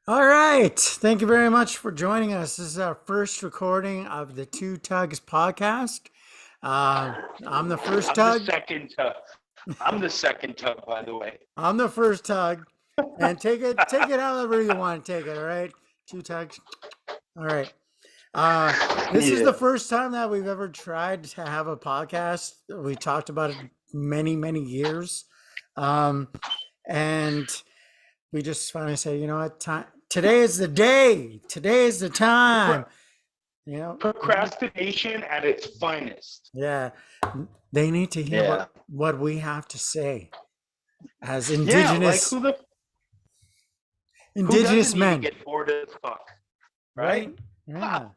All right. Thank you very much for joining us. This is our first recording of the Two Tugs podcast. Uh, I'm the first I'm the tug. second tug. I'm the second tug, by the way. I'm the first tug. And take it however you want to take it, all right? Two tugs. All right. This is the Yeah. first time that we've ever tried to have a podcast. We talked about it many, many years. Um, and we just finally say, you know what, today is the day. Today is the time. You know, Procrastination at its finest. yeah, they need to hear Yeah. what we have to say as Yeah, like indigenous who indigenous doesn't need to men, get bored as fuck, right? right? Yeah.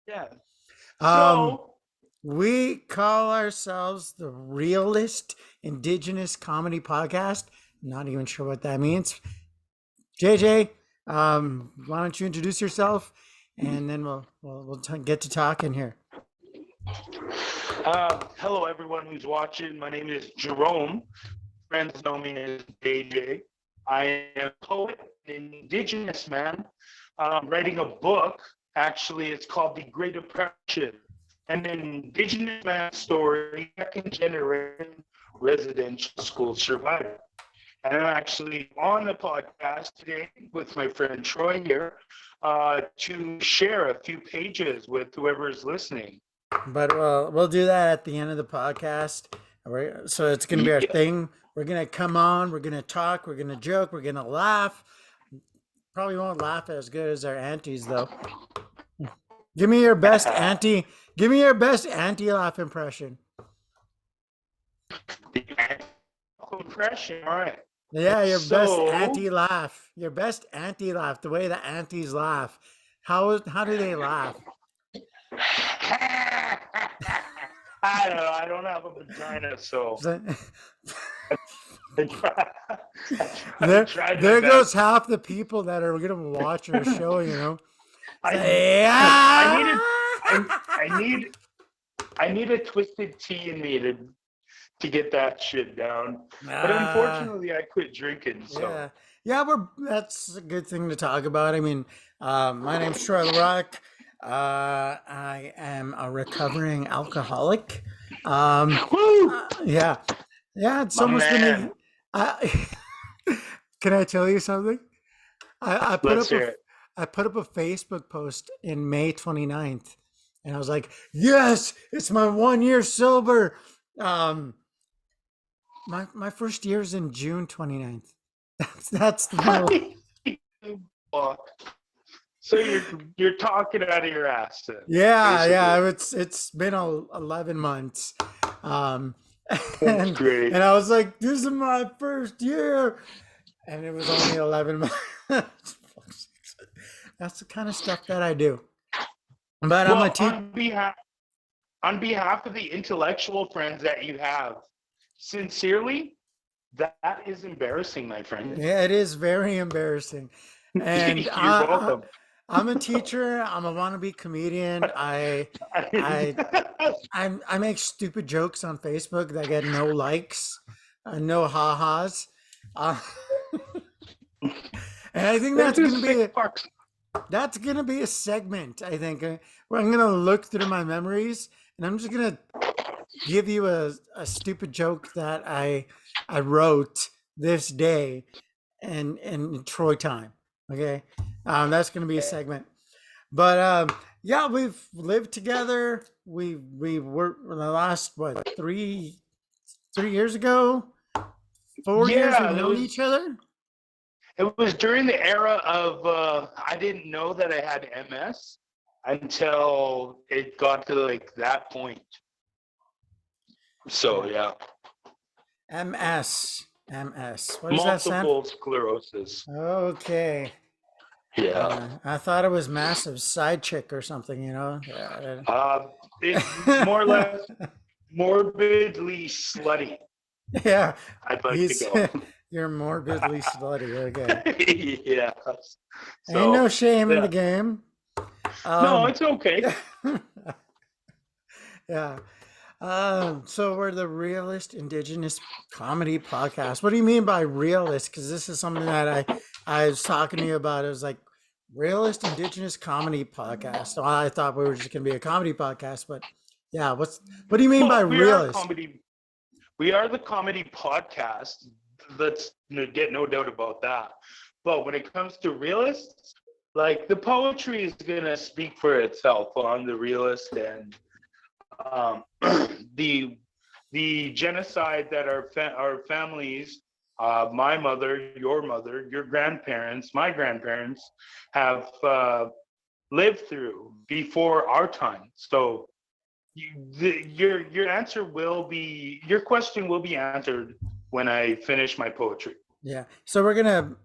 Yeah. Um, So we call ourselves the realist indigenous comedy podcast. Not even sure what that means. JJ, why don't you introduce yourself, and then we'll get to talking here. hello everyone who's watching. My name is Jerome. Friends know me as DJ. I am a poet, an indigenous man, writing a book. Actually, it's called The Great Depression, an indigenous man story, second generation residential school survivor. And I'm actually on the podcast today with my friend Troy here to share a few pages with whoever is listening. But we'll do that at the end of the podcast. So it's going to be our Yeah. thing. We're going to come on. We're going to talk. We're going to joke. We're going to laugh. Probably won't laugh as good as our aunties, though. Give me your best auntie. Give me your best auntie laugh impression. Impression, all right. Yeah, your best auntie laugh. Your best auntie laugh. The way the aunties laugh. How do they laugh? I don't know. I don't have a vagina, so there goes half the people that are gonna watch our show. You know. I need a twisted tea in me to get that shit down. But unfortunately, I quit drinking. So yeah, that's a good thing to talk about. I mean, my name's Troy Rock. I am a recovering alcoholic. Yeah, it's almost been can I tell you something? I put Let's up hear it. I put up a Facebook post in May 29th, and I was like, yes, it's my 1 year sober. My first year is in June 29th. That's the So you're talking out of your ass then. yeah. It's been 11 months. That's great. And I was like, this is my first year, and it was only 11 months. That's the kind of stuff that I do. But well, I'm a teacher. On behalf of the intellectual friends that you have, sincerely, that is embarrassing, my friend. Yeah, it is very embarrassing. And you're welcome. I'm a teacher. I'm a wannabe comedian. I make stupid jokes on Facebook that get no likes, no ha-has. And I think that's gonna be a segment. I think where I'm gonna look through my memories, and I'm just gonna give you a stupid joke that I wrote this day in Troy time. Okay, that's gonna be a segment. But yeah, we've lived together. We were the last 3 years ago, 4 years we've known each other. It was during the era of I didn't know that I had MS until it got to like that point. So yeah. MS. What does that stand? Multiple sclerosis. Okay. Yeah. I thought it was massive side chick or something, you know. It's more or less morbidly slutty. Yeah. I'd like to go. You're morbidly slutty. Okay. Yeah. So, ain't no shame in the game. No, it's okay. Yeah. So we're the realist indigenous comedy podcast. What do you mean by realist? Because this is something that I was talking to you about. It was like, Realist Indigenous Comedy Podcast. So I thought we were just going to be a comedy podcast, but yeah, what do you mean by Well, we are realist? comedy. We are the comedy podcast. Let's get no doubt about that. But when it comes to realists, like the poetry is gonna speak for itself on the realist, and um, the the genocide that our families, my mother, your grandparents, my grandparents, have lived through before our time. So your question will be answered when I finish my poetry. Yeah. So we're gonna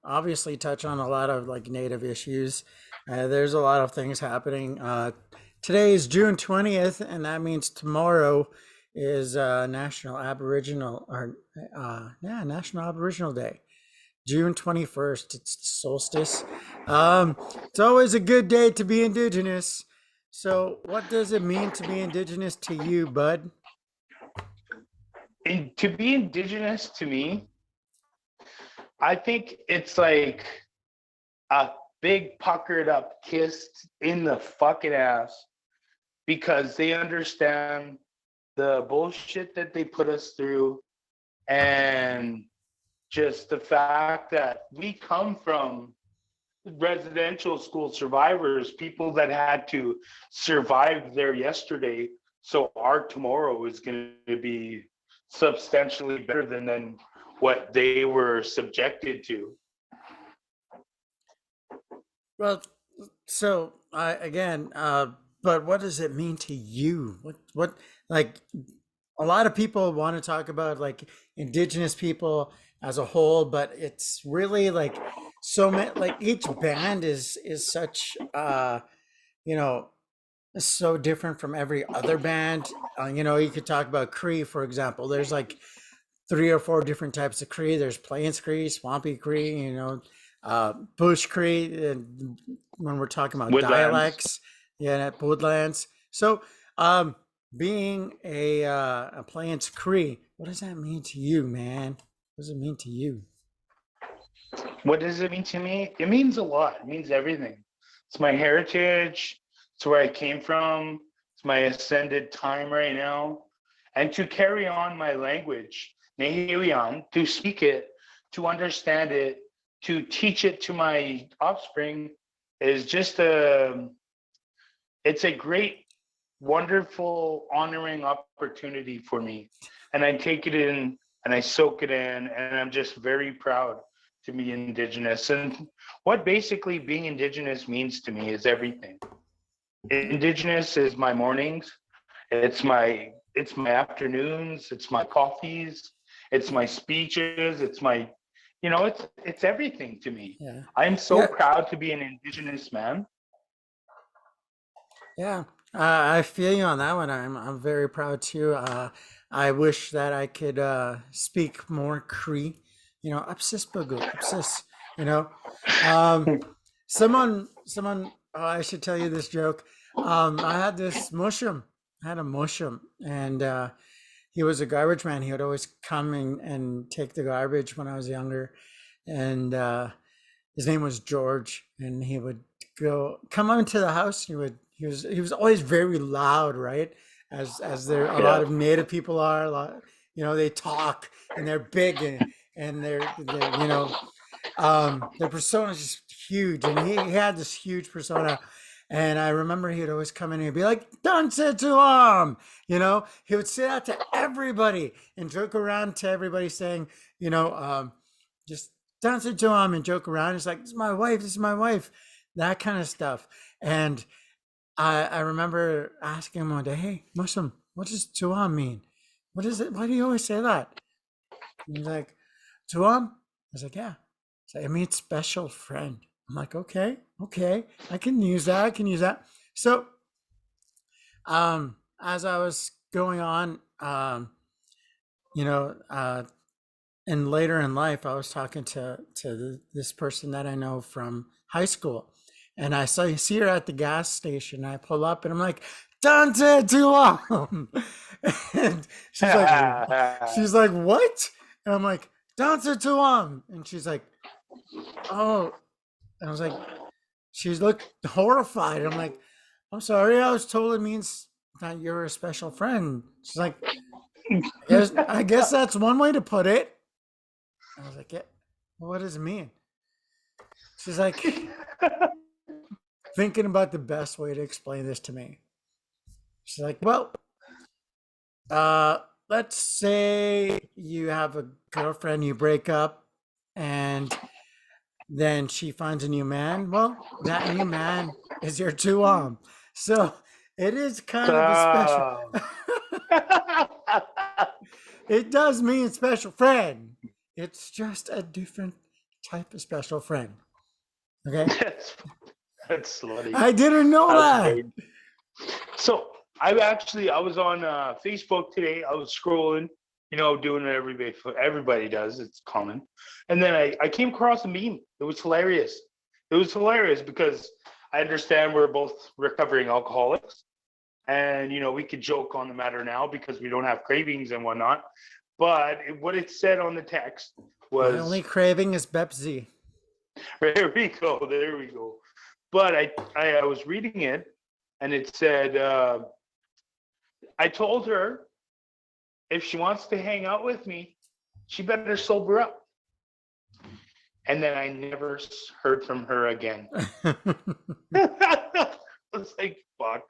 obviously touch on a lot of like native issues. There's a lot of things happening. Today is June 20th, and that means tomorrow is National Aboriginal Day. June 21st. It's the solstice. It's always a good day to be Indigenous. So, what does it mean to be Indigenous to you, bud? And to be indigenous to me, I think it's like a big puckered up kiss in the fucking ass because they understand the bullshit that they put us through, and just the fact that we come from residential school survivors, people that had to survive their yesterday, so our tomorrow is going to be substantially better than what they were subjected to. Well, so I again, but what does it mean to you? Like a lot of people want to talk about like Indigenous people as a whole, but it's really like so many. Like each band is such you know so different from every other band. You could talk about Cree, for example. There's like three or four different types of Cree. There's Plains Cree, Swampy Cree, Bush Cree. And when we're talking about Woodlands. dialects, yeah, Woodlands. So, um, being a Plains Cree, what does that mean to you, man? What does it mean to you? What does it mean to me? It means a lot. It means everything. It's my heritage. It's where I came from. It's my ascended time right now. And to carry on my language, Nehilian, to speak it, to understand it, to teach it to my offspring is just it's a great, wonderful, honoring opportunity for me. And I take it in and I soak it in, and I'm just very proud to be Indigenous. And what basically being Indigenous means to me is everything. Indigenous is my mornings, it's my afternoons, it's my coffees, it's my speeches, it's everything to me. Yeah, I'm so yeah, proud to be an Indigenous man. yeah. I feel you on that one. I'm very proud too. I wish that I could speak more Cree. Upsis bugu, upsis. You know, um, someone. Oh, I should tell you this joke. I had this mushroom. I had a mushroom, and he was a garbage man. He would always come and take the garbage when I was younger, and his name was George, and he would come into the house. He was always very loud, right? As there a lot Yeah. of native people are, a lot, they talk and they're big and their persona is just huge, and he had this huge persona. And I remember he'd always come in and he'd be like, "Don't sit to him," He would say that to everybody and joke around to everybody, saying, just dance it to him and joke around. It's like, "This is my wife. This is my wife," that kind of stuff. And I remember asking him one day, "Hey, Muslim, what does Tuam mean? What is it? Why do you always say that?" And he's like, "Tuam?" I was like, "Yeah." So it means special friend. I'm like, okay, I can use that. I can use that. So, as I was going on, you know, uh, and later in life, I was talking to this person that I know from high school, and I see her at the gas station. I pull up, and I'm like, "Dante Tuam," and she's like, "What?" And I'm like, "Dante Tuam," and she's like, "Oh." And I was like, she looked horrified. I'm like, I'm sorry, I was told it means that you're a special friend. She's like, I guess that's one way to put it. I was like, yeah, well, what does it mean? She's like, thinking about the best way to explain this to me. She's like, well, uh, let's say you have a girlfriend, you break up, and then she finds a new man. Well, that new man is your tuam. So it is kind of a special. Ah. It does mean special friend. It's just a different type of special friend. Okay. That's slutty. I didn't know That's that. great. So I was on Facebook today. I was scrolling, doing what everybody does. It's common. And then I came across a meme. It was hilarious. It was hilarious because I understand we're both recovering alcoholics. And, we could joke on the matter now because we don't have cravings and whatnot. But what it said on the text was... My only craving is Pepsi. There we go. There we go. But I was reading it, and it said, I told her if she wants to hang out with me, she better sober up. And then I never heard from her again. I was like, fuck.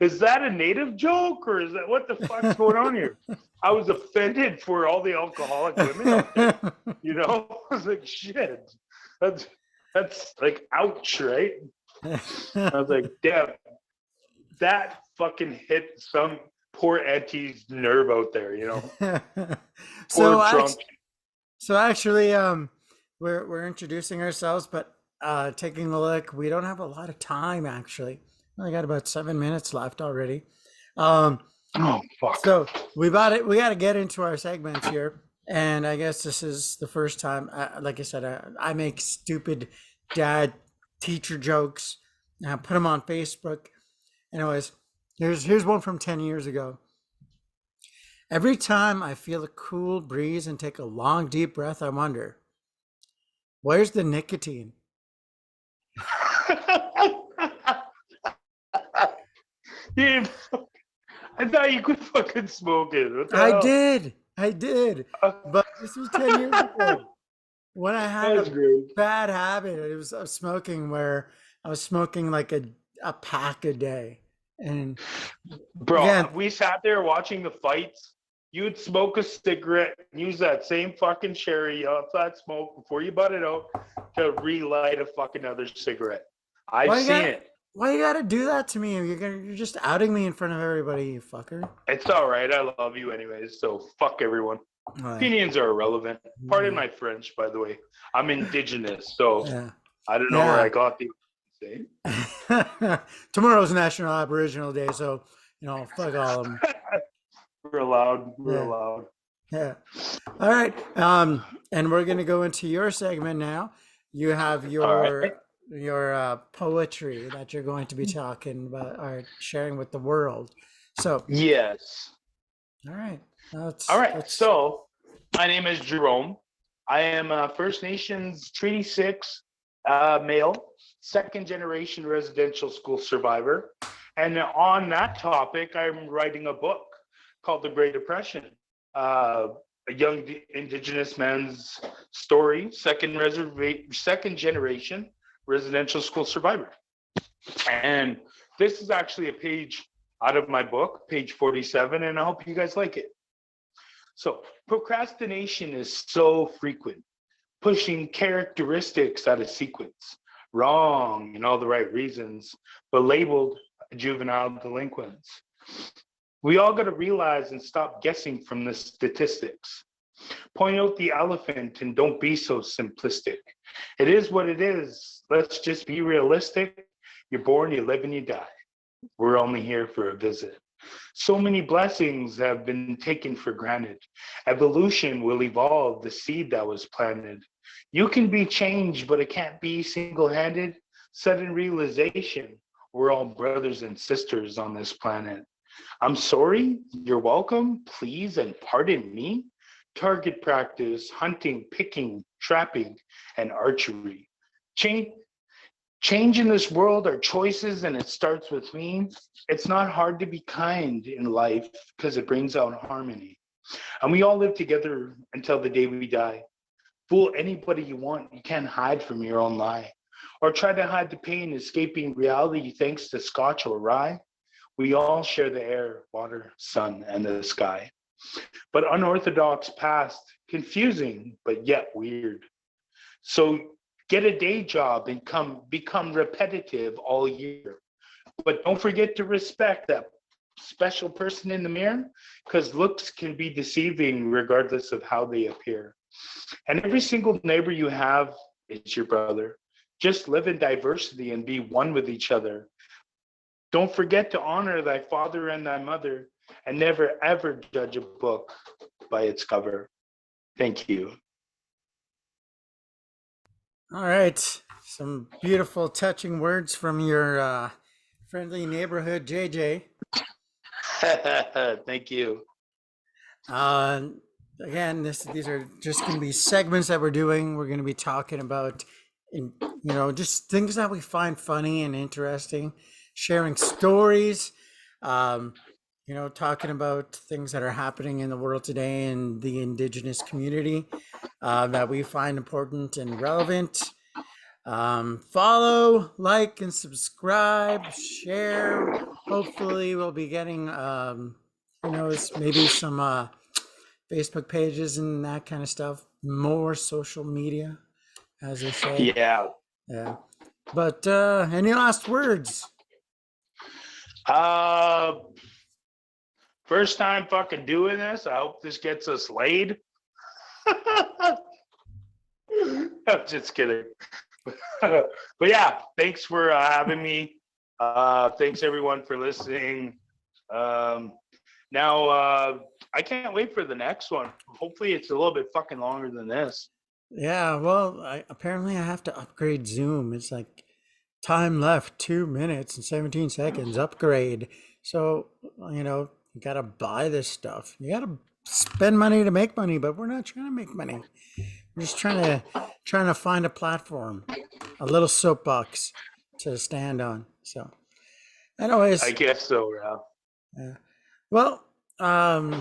Is that a native joke, or is that what the fuck's going on here? I was offended for all the alcoholic women out there. I was like, shit. That's like, ouch, right? I was like, damn, that fucking hit some poor auntie's nerve out there, So actually, we're introducing ourselves, but taking a look, we don't have a lot of time actually. I got about 7 minutes left already. Oh fuck! So we got to get into our segments here, and I guess this is the first time. Like I said, I make stupid dad teacher jokes. And I put them on Facebook. Anyways, here's one from 10 years ago. Every time I feel a cool breeze and take a long deep breath, I wonder, where's the nicotine? Dude, I thought you could fucking smoke it. What the I hell? did. But this was 10 years ago when I had a bad habit. It was of smoking, where I was smoking like a pack a day. And bro, again, we sat there watching the fights. You'd smoke a cigarette, use that same fucking cherry off that smoke before you butt it out to relight a fucking other cigarette. I've seen it. Why you gotta do that to me? You're just outing me in front of everybody, you fucker. It's all right. I love you anyways, so fuck everyone. Right. Opinions are irrelevant. Pardon my French, by the way. I'm indigenous, so I don't know where I got the say. Tomorrow's National Aboriginal Day, so fuck all of them. We're allowed. Yeah. All right. And we're gonna go into your segment now. You have your poetry that you're going to be talking about or sharing with the world. So yes. All right. So my name is Jerome. I am First Nations Treaty 6 male, second generation residential school survivor. And on that topic, I'm writing a book called The Great Depression, a young indigenous man's story, second generation residential school survivor. And this is actually a page out of my book, page 47, and I hope you guys like it. So procrastination is so frequent, pushing characteristics out of sequence, wrong in all the right reasons, but labeled juvenile delinquents. We all got to realize and stop guessing from the statistics. Point out the elephant and don't be so simplistic. It is what it is. Let's just be realistic. You're born, you live, and you die. We're only here for a visit. So many blessings have been taken for granted. Evolution will evolve the seed that was planted. You can be changed, but it can't be single-handed. Sudden realization, we're all brothers and sisters on this planet. I'm sorry, you're welcome, please, and pardon me. Target practice, hunting, picking, trapping, and archery. Change in this world are choices, and it starts with me. It's not hard to be kind in life because it brings out harmony. And we all live together until the day we die. Fool anybody you want. You can't hide from your own lie. Or try to hide the pain, escaping reality thanks to scotch or rye. We all share the air, water, sun, and the sky. But unorthodox past, confusing, but yet weird. So get a day job and become repetitive all year. But don't forget to respect that special person in the mirror, because looks can be deceiving regardless of how they appear. And every single neighbor you have is your brother. Just live in diversity and be one with each other. Don't forget to honor thy father and thy mother, and never ever judge a book by its cover. Thank you. All right. Some beautiful, touching words from your friendly neighborhood, JJ. Thank you. Again, these are just going to be segments that we're doing. We're going to be talking about, just things that we find funny and interesting, sharing stories, talking about things that are happening in the world today in the indigenous community that we find important and relevant. Follow, like, and subscribe, share. Hopefully, we'll be getting, who knows, maybe some Facebook pages and that kind of stuff. More social media, as they say. Yeah. Yeah. But any last words? First time fucking doing this. I hope this gets us laid. I'm just kidding. But yeah, thanks for having me. Thanks everyone for listening. Now I can't wait for the next one. Hopefully it's a little bit fucking longer than this. Yeah, well, apparently I have to upgrade Zoom. It's like time left 2 minutes and 17 seconds upgrade. So, you gotta buy this stuff. You gotta spend money to make money, but we're not trying to make money. We're just trying to find a platform, a little soapbox to stand on. So, anyways, I guess so, Ralph. yeah. Well,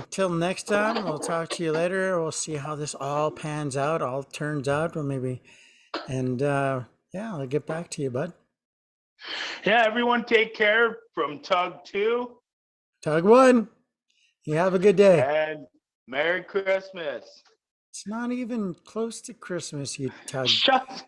till next time, we'll talk to you later. We'll see how this all pans out, all turns out, or maybe, and yeah, I'll get back to you, bud. Yeah, everyone take care from Tug 2. Tug 1. You have a good day. And Merry Christmas. It's not even close to Christmas, you Tug. Shut